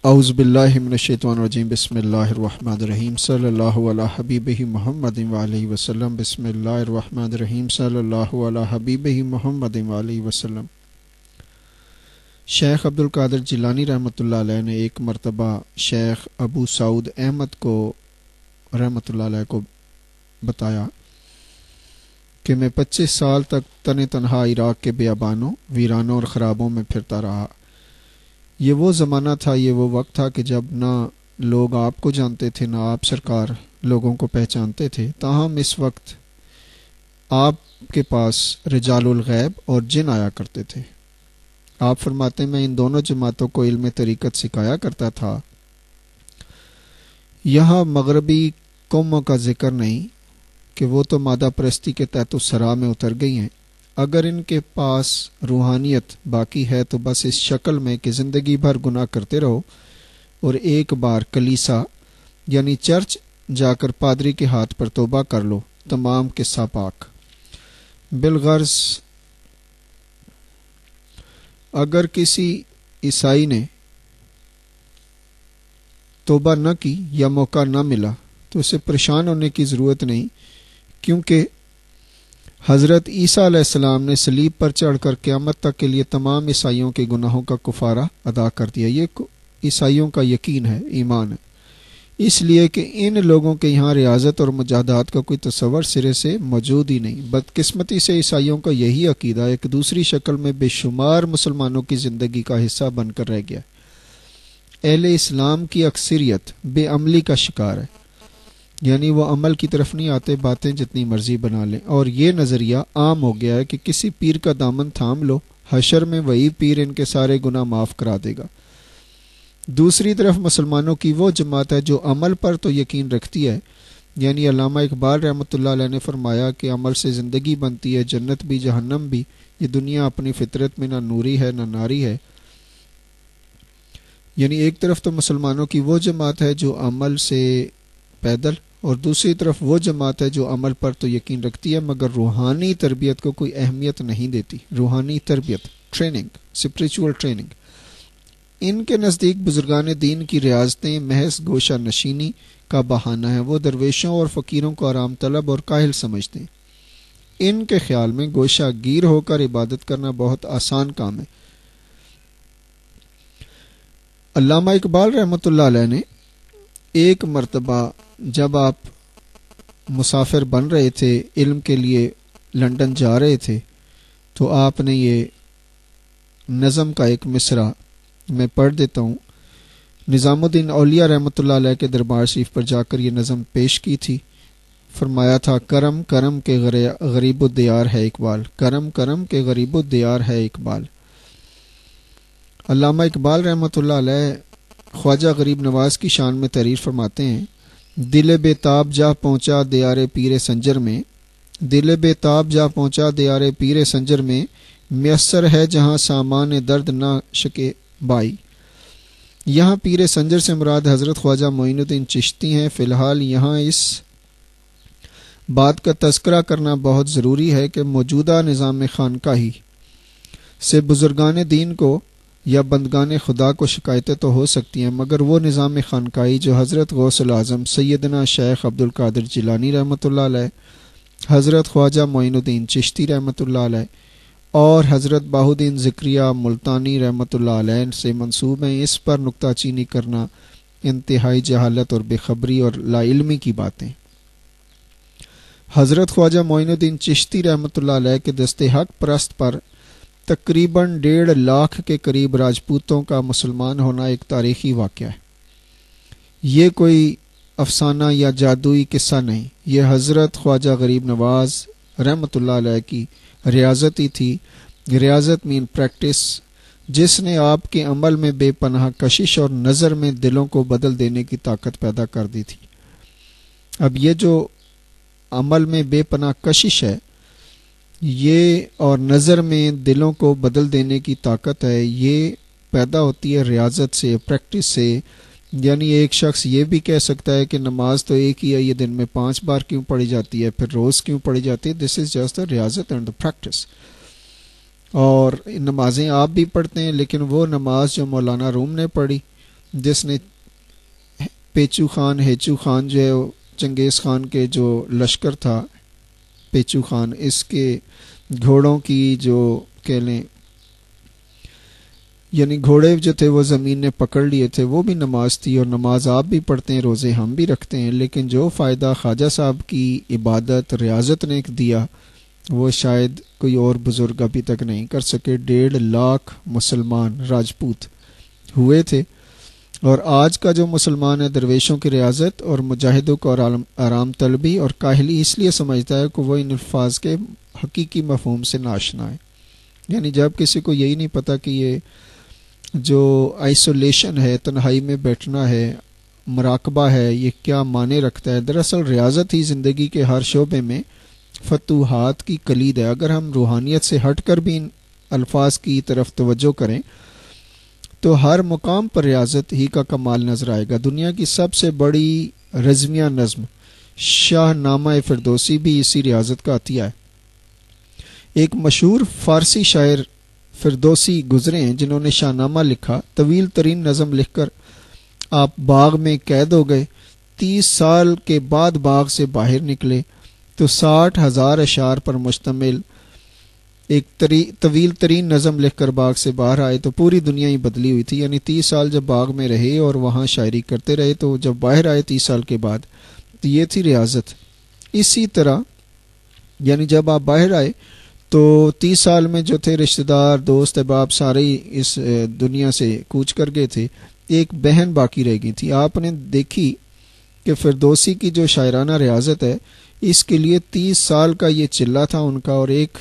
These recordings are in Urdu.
اعوذ باللہ من الشیطان الرجیم بسم اللہ الرحمن الرحیم صلی اللہ علی حبیبہ محمد وعلیہ وسلم بسم اللہ الرحمن الرحیم صلی اللہ علی حبیبہ محمد وعلیہ وسلم۔ شیخ عبدالقادر جیلانی رحمۃ اللہ علیہ نے ایک مرتبہ شیخ ابو سعود احمد کو رحمۃ اللہ علیہ کو بتایا کہ میں 25 سال تک تنہا عراق کے بیابانوں، ویرانوں اور خرابوں میں پھرتا رہا۔ یہ وہ زمانہ تھا، یہ وہ وقت تھا کہ جب نہ لوگ آپ کو جانتے تھے نہ آپ سرکار لوگوں کو پہچانتے تھے۔ تاہم اس وقت آپ کے پاس رجال الغیب اور جن آیا کرتے تھے۔ آپ فرماتے میں ان دونوں جماعتوں کو علم طریقت سکھایا کرتا تھا۔ یہاں مغربی قوموں کا ذکر نہیں کہ وہ تو مادہ پرستی کے تحت الثری میں اتر گئی ہیں۔ اگر ان کے پاس روحانیت باقی ہے تو بس اس شکل میں کہ زندگی بھر گناہ کرتے رہو اور ایک بار کلیسا یعنی چرچ جا کر پادری کے ہاتھ پر توبہ کر لو، تمام قصہ پاک۔ بالغرض اگر کسی عیسائی نے توبہ نہ کی یا موقع نہ ملا تو اسے پریشان ہونے کی ضرورت نہیں، کیونکہ حضرت عیسیٰ علیہ السلام نے صلیب پر چڑھ کر قیامت تک کے لیے تمام عیسائیوں کے گناہوں کا کفارہ ادا کر دیا۔ یہ عیسائیوں کا یقین ہے، ایمان ہے، اس لیے کہ ان لوگوں کے یہاں ریاضت اور مجاہدات کا کوئی تصور سرے سے موجود ہی نہیں۔ بدقسمتی سے عیسائیوں کا یہی عقیدہ ایک دوسری شکل میں بے شمار مسلمانوں کی زندگی کا حصہ بن کر رہ گیا۔ اہل اسلام کی اکثریت بے عملی کا شکار ہے، یعنی وہ عمل کی طرف نہیں آتے، باتیں جتنی مرضی بنا لیں، اور یہ نظریہ عام ہو گیا ہے کہ کسی پیر کا دامن تھام لو، حشر میں وہی پیر ان کے سارے گناہ معاف کرا دے گا۔ دوسری طرف مسلمانوں کی وہ جماعت ہے جو عمل پر تو یقین رکھتی ہے، یعنی علامہ اقبال رحمۃ اللہ علیہ نے فرمایا کہ عمل سے زندگی بنتی ہے، جنت بھی جہنم بھی، یہ دنیا اپنی فطرت میں نہ نوری ہے نہ ناری ہے۔ یعنی ایک طرف تو مسلمانوں کی وہ جماعت ہے جو عمل سے پیدل، اور دوسری طرف وہ جماعت ہے جو عمل پر تو یقین رکھتی ہے مگر روحانی تربیت کو کوئی اہمیت نہیں دیتی۔ روحانی تربیت، ٹریننگ، اسپریچول ٹریننگ، ان کے نزدیک بزرگان دین کی ریاضتیں محض گوشہ نشینی کا بہانہ ہے۔ وہ درویشوں اور فقیروں کو آرام طلب اور کاہل سمجھتے ہیں۔ ان کے خیال میں گوشہ گیر ہو کر عبادت کرنا بہت آسان کام ہے۔ علامہ اقبال رحمۃ اللہ علیہ نے ایک مرتبہ جب آپ مسافر بن رہے تھے، علم کے لیے لندن جا رہے تھے، تو آپ نے یہ نظم کا ایک مصرع میں پڑھ دیتا ہوں۔ نظام الدین اولیاء رحمۃ اللہ علیہ کے دربار شریف پر جا کر یہ نظم پیش کی تھی۔ فرمایا تھا، کرم کرم کے غریب الدیار ہے اقبال، کرم کرم کے غریب الدیار ہے اقبال۔ علامہ اقبال رحمۃ اللہ علیہ خواجہ غریب نواز کی شان میں تحریر فرماتے ہیں، دل بے تاب جا پہنچا دیار پیر سنجر میں، دل بے تاب جا پہنچا دیار پیر سنجر میں، میسر ہے جہاں سامان درد نہ شکے بائی۔ یہاں پیر سنجر سے مراد حضرت خواجہ معین الدین چشتی ہیں۔ فی الحال یہاں اس بات کا تذکرہ کرنا بہت ضروری ہے کہ موجودہ نظام خانقاہی سے بزرگان دین کو یا بندگان خدا کو شکایتیں تو ہو سکتی ہیں، مگر وہ نظام خانقاہی جو حضرت غوث العظم سیدنا شیخ عبدالقادر جیلانی رحمۃ اللہ علیہ، حضرت خواجہ معین الدین چشتی رحمۃ اللہ علیہ اور حضرت بہاؤالدین ذکریہ ملتانی رحمۃ اللہ علیہ سے منسوب ہیں، اس پر نکتہ چینی کرنا انتہائی جہالت اور بے خبری اور لا علمی کی باتیں۔ حضرت خواجہ معین الدین چشتی رحمۃ اللہ علیہ کے دست حق پرست پر تقریباً 1.5 لاکھ کے قریب راجپوتوں کا مسلمان ہونا ایک تاریخی واقعہ ہے۔ یہ کوئی افسانہ یا جادوئی قصہ نہیں، یہ حضرت خواجہ غریب نواز رحمۃ اللہ علیہ کی ریاضت ہی تھی۔ ریاضت مین پریکٹس، جس نے آپ کے عمل میں بے پناہ کشش اور نظر میں دلوں کو بدل دینے کی طاقت پیدا کر دی تھی۔ اب یہ جو عمل میں بے پناہ کشش ہے، یہ اور نظر میں دلوں کو بدل دینے کی طاقت ہے، یہ پیدا ہوتی ہے ریاضت سے، پریکٹس سے۔ یعنی ایک شخص یہ بھی کہہ سکتا ہے کہ نماز تو ایک ہی ہے، یہ دن میں 5 بار کیوں پڑھی جاتی ہے، پھر روز کیوں پڑھی جاتی ہے؟ دس از جسٹ دا ریاضت اینڈ دا پریکٹس۔ اور نمازیں آپ بھی پڑھتے ہیں، لیکن وہ نماز جو مولانا روم نے پڑھی جس نے پیچو خان ہیچو خان جو ہے چنگیز خان کے جو لشکر تھا پیچو خان، اس کے گھوڑوں کی جو کہہ لیں یعنی گھوڑے جو تھے وہ زمین نے پکڑ لیے تھے، وہ بھی نماز تھی، اور نماز آپ بھی پڑھتے ہیں، روزے ہم بھی رکھتے ہیں، لیکن جو فائدہ خواجہ صاحب کی عبادت ریاضت نے دیا وہ شاید کوئی اور بزرگ ابھی تک نہیں کر سکے۔ 1.5 لاکھ مسلمان راجپوت ہوئے تھے، اور آج کا جو مسلمان ہے درویشوں کی ریاضت اور مجاہدوں کو آرام طلبی اور کاہلی اس لیے سمجھتا ہے کہ وہ ان الفاظ کے حقیقی مفہوم سے ناشنا ہے۔ یعنی جب کسی کو یہی نہیں پتہ کہ یہ جو آئسولیشن ہے، تنہائی میں بیٹھنا ہے، مراقبہ ہے، یہ کیا معنی رکھتا ہے۔ دراصل ریاضت ہی زندگی کے ہر شعبے میں فتوحات کی کلید ہے۔ اگر ہم روحانیت سے ہٹ کر بھی ان الفاظ کی طرف توجہ کریں تو ہر مقام پر ریاضت ہی کا کمال نظر آئے گا۔ دنیا کی سب سے بڑی رزمیہ نظم شاہ نامہ فردوسی بھی اسی ریاضت کا عطیہ ہے۔ ایک مشہور فارسی شاعر فردوسی گزرے ہیں جنہوں نے شاہ نامہ لکھا۔ طویل ترین نظم لکھ کر آپ باغ میں قید ہو گئے، 30 سال کے بعد باغ سے باہر نکلے تو 60,000 اشعار پر مشتمل ایک طویل ترین نظم لکھ کر باغ سے باہر آئے تو پوری دنیا ہی بدلی ہوئی تھی۔ یعنی 30 سال جب باغ میں رہے اور وہاں شاعری کرتے رہے تو جب باہر آئے 30 سال کے بعد تو یہ تھی ریاضت۔ اسی طرح یعنی جب آپ باہر آئے تو 30 سال میں جو تھے رشتہ دار دوست احباب سارے اس دنیا سے کوچ کر گئے تھے، ایک بہن باقی رہ گئی تھی۔ آپ نے دیکھی کہ فردوسی کی جو شاعرانہ ریاضت ہے اس کے لیے 30 سال کا یہ چلہ تھا ان کا، اور ایک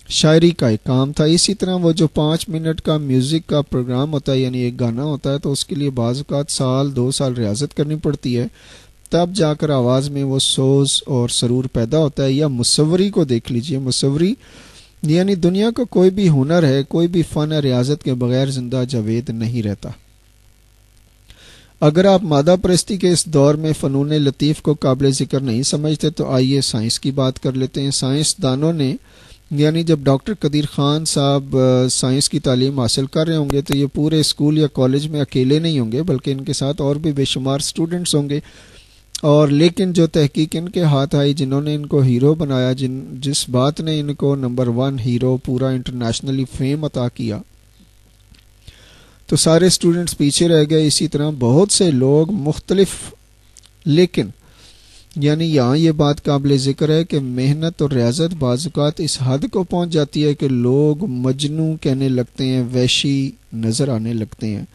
شاعری کا ایک کام تھا۔ اسی طرح وہ جو 5 منٹ کا میوزک کا پروگرام ہوتا ہے یعنی ایک گانا ہوتا ہے تو اس کے لیے بعض اوقات 2 سال ریاضت کرنی پڑتی ہے، تب جا کر آواز میں وہ سوز اور سرور پیدا ہوتا ہے۔ یا مصوری کو دیکھ لیجئے، مصوری یعنی دنیا کا کوئی بھی ہنر ہے، کوئی بھی فن ہے، ریاضت کے بغیر زندہ جاوید نہیں رہتا۔ اگر آپ مادہ پرستی کے اس دور میں فنون لطیف کو قابل ذکر نہیں سمجھتے تو آئیے سائنس کی بات کر لیتے ہیں۔ سائنس دانوں نے یعنی جب ڈاکٹر قدیر خان صاحب سائنس کی تعلیم حاصل کر رہے ہوں گے تو یہ پورے اسکول یا کالج میں اکیلے نہیں ہوں گے بلکہ ان کے ساتھ اور بھی بے شمار سٹوڈنٹس ہوں گے، اور لیکن جو تحقیق ان کے ہاتھ آئی، جنہوں نے ان کو ہیرو بنایا، جس بات نے ان کو نمبر 1 ہیرو پورا انٹرنیشنلی فیم عطا کیا، تو سارے سٹوڈنٹس پیچھے رہ گئے۔ اسی طرح بہت سے لوگ مختلف، لیکن یعنی یہاں یہ بات قابل ذکر ہے کہ محنت اور ریاضت بعض اوقات اس حد کو پہنچ جاتی ہے کہ لوگ مجنوں کہنے لگتے ہیں، وحشی نظر آنے لگتے ہیں۔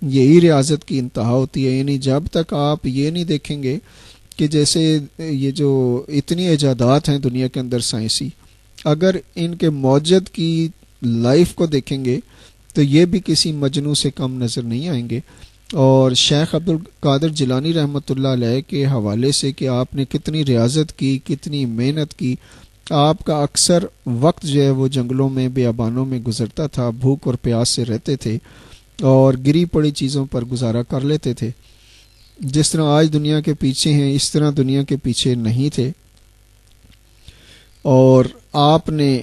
یہی ریاضت کی انتہا ہوتی ہے۔ یعنی جب تک آپ یہ نہیں دیکھیں گے کہ جیسے یہ جو اتنی ایجادات ہیں دنیا کے اندر سائنسی، اگر ان کے موجد کی لائف کو دیکھیں گے تو یہ بھی کسی مجنوں سے کم نظر نہیں آئیں گے۔ اور شیخ عبد القادر جیلانی رحمۃ اللہ علیہ کے حوالے سے کہ آپ نے کتنی ریاضت کی، کتنی محنت کی، آپ کا اکثر وقت جو ہے وہ جنگلوں میں بیابانوں میں گزرتا تھا، بھوک اور پیاس سے رہتے تھے اور گری پڑی چیزوں پر گزارا کر لیتے تھے۔ جس طرح آج دنیا کے پیچھے ہیں اس طرح دنیا کے پیچھے نہیں تھے، اور آپ نے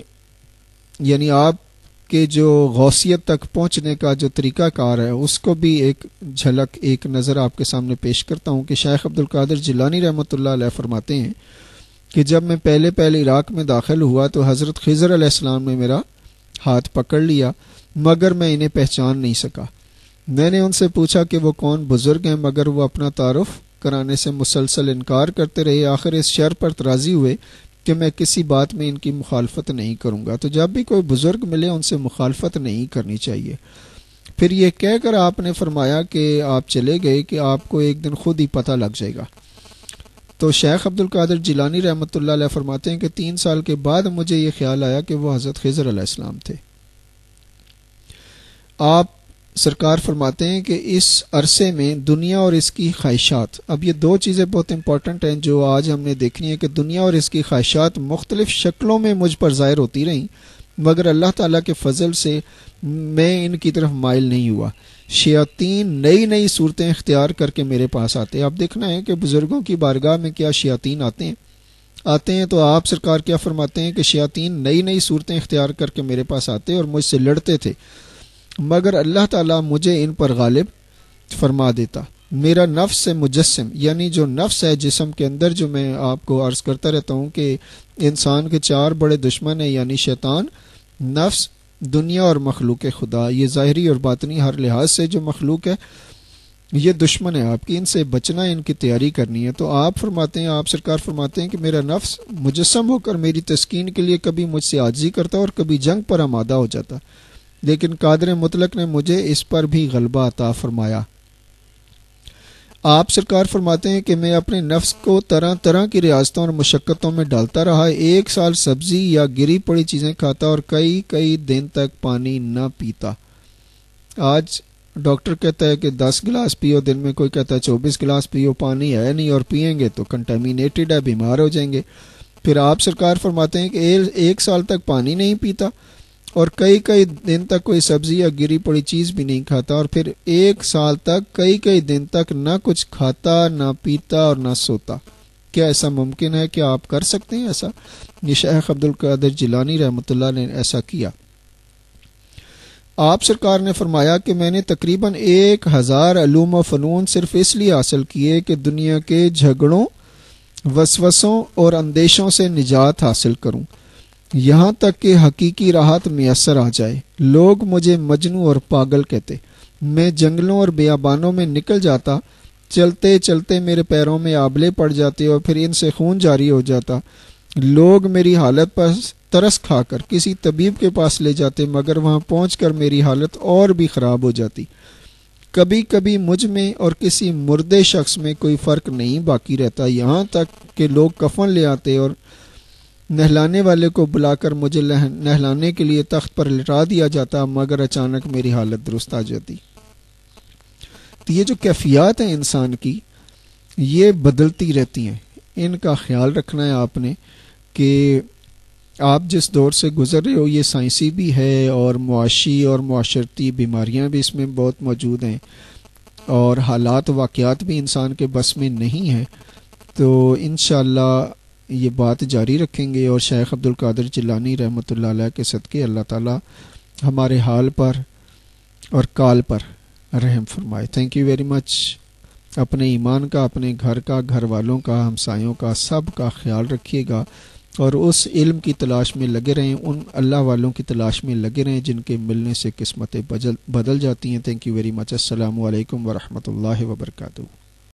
یعنی آپ کہ جو غوثیت تک پہنچنے کا جو طریقہ کار ہے اس کو بھی ایک جھلک ایک نظر آپ کے سامنے پیش کرتا ہوں کہ شیخ عبد القادر جیلانی رحمۃ اللہ علیہ فرماتے ہیں کہ جب میں پہلے عراق میں داخل ہوا تو حضرت خضر علیہ السلام نے میرا ہاتھ پکڑ لیا مگر میں انہیں پہچان نہیں سکا۔ میں نے ان سے پوچھا کہ وہ کون بزرگ ہیں مگر وہ اپنا تعارف کرانے سے مسلسل انکار کرتے رہے۔ آخر اس شرط پر راضی ہوئے کہ میں کسی بات میں ان کی مخالفت نہیں کروں گا۔ تو جب بھی کوئی بزرگ ملے ان سے مخالفت نہیں کرنی چاہیے۔ پھر یہ کہہ کر آپ نے فرمایا کہ آپ چلے گئے کہ آپ کو ایک دن خود ہی پتہ لگ جائے گا۔ تو شیخ عبد القادر جیلانی رحمۃ اللہ علیہ فرماتے ہیں کہ 3 سال کے بعد مجھے یہ خیال آیا کہ وہ حضرت خضر علیہ السلام تھے۔ آپ سرکار فرماتے ہیں کہ اس عرصے میں دنیا اور اس کی خواہشات، اب یہ 2 چیزیں بہت امپورٹنٹ ہیں جو آج ہم نے دیکھنی ہے کہ دنیا اور اس کی خواہشات مختلف شکلوں میں مجھ پر ظاہر ہوتی رہیں مگر اللہ تعالیٰ کے فضل سے میں ان کی طرف مائل نہیں ہوا۔ شیاطین نئی صورتیں اختیار کر کے میرے پاس آتے ہیں۔ اب دیکھنا ہے کہ بزرگوں کی بارگاہ میں کیا شیاطین آتے ہیں تو آپ سرکار کیا فرماتے ہیں کہ شیاطین نئی صورتیں اختیار کر کے میرے پاس آتے اور مجھ سے لڑتے تھے مگر اللہ تعالیٰ مجھے ان پر غالب فرما دیتا۔ میرا نفس مجسم یعنی جو نفس ہے جسم کے اندر، جو میں آپ کو عرض کرتا رہتا ہوں کہ انسان کے 4 بڑے دشمن ہیں، یعنی شیطان، نفس، دنیا اور مخلوق خدا۔ یہ ظاہری اور باطنی ہر لحاظ سے جو مخلوق ہے یہ دشمن ہے آپ کی، ان سے بچنا ہے، ان کی تیاری کرنی ہے۔ تو آپ فرماتے ہیں، آپ سرکار فرماتے ہیں کہ میرا نفس مجسم ہو کر میری تسکین کے لیے کبھی مجھ سے عاجزی کرتا اور کبھی جنگ پر آمادہ ہو جاتا، لیکن قادر مطلق نے مجھے اس پر بھی غلبہ عطا فرمایا۔ آپ سرکار فرماتے ہیں کہ میں اپنے نفس کو طرح طرح کی ریاستوں اور مشقتوں میں ڈالتا رہا، 1 سال سبزی یا گری پڑی چیزیں کھاتا اور کئی دن تک پانی نہ پیتا۔ آج ڈاکٹر کہتا ہے کہ 10 گلاس پیو دن میں، کوئی کہتا ہے 24 گلاس پیو، پانی ہے نہیں اور پئیں گے تو کنٹامینیٹڈ ہے، بیمار ہو جائیں گے۔ پھر آپ سرکار فرماتے ہیں کہ 1 سال تک پانی نہیں پیتا اور کئی دن تک کوئی سبزی یا گری پڑی چیز بھی نہیں کھاتا، اور پھر 1 سال تک کئی دن تک نہ کچھ کھاتا، نہ پیتا اور نہ سوتا۔ کیا ایسا ممکن ہے کہ آپ کر سکتے ہیں ایسا؟ یہ شیخ عبد القادر جیلانی رحمۃ اللہ نے ایسا کیا۔ آپ سرکار نے فرمایا کہ میں نے تقریباً 1000 علوم و فنون صرف اس لیے حاصل کیے کہ دنیا کے جھگڑوں، وسوسوں اور اندیشوں سے نجات حاصل کروں، یہاں تک کہ حقیقی راحت میسر آ جائے۔ لوگ مجھے مجنوں اور پاگل کہتے۔ میں جنگلوں اور بیابانوں میں نکل جاتا، چلتے چلتے میرے پیروں میں آبلے پڑ جاتے اور پھر ان سے خون جاری ہو جاتا۔ لوگ میری حالت پر ترس کھا کر کسی طبیب کے پاس لے جاتے، مگر وہاں پہنچ کر میری حالت اور بھی خراب ہو جاتی۔ کبھی کبھی مجھ میں اور کسی مردے شخص میں کوئی فرق نہیں باقی رہتا، یہاں تک کہ لوگ کفن لے آتے اور نہلانے والے کو بلا کر مجھے نہلانے کے لیے تخت پر لٹا دیا جاتا، مگر اچانک میری حالت درست آ جاتی۔ تو یہ جو کیفیات ہیں انسان کی، یہ بدلتی رہتی ہیں، ان کا خیال رکھنا ہے آپ نے کہ آپ جس دور سے گزر رہے ہو یہ سائنسی بھی ہے اور معاشی اور معاشرتی بیماریاں بھی اس میں بہت موجود ہیں، اور حالات واقعات بھی انسان کے بس میں نہیں ہیں۔ تو انشاءاللہ یہ بات جاری رکھیں گے، اور شیخ عبد القادر جیلانی رحمۃ اللہ علیہ کے صدقے اللہ تعالی ہمارے حال پر اور کال پر رحم فرمائے۔ Thank you very much. اپنے ایمان کا، اپنے گھر کا، گھر والوں کا، ہمسایوں کا، سب کا خیال رکھیے گا، اور اس علم کی تلاش میں لگے رہیں، ان اللہ والوں کی تلاش میں لگے رہیں جن کے ملنے سے قسمتیں بدل جاتی ہیں۔ Thank you very much. السلام علیکم ورحمۃ اللہ وبرکاتہ۔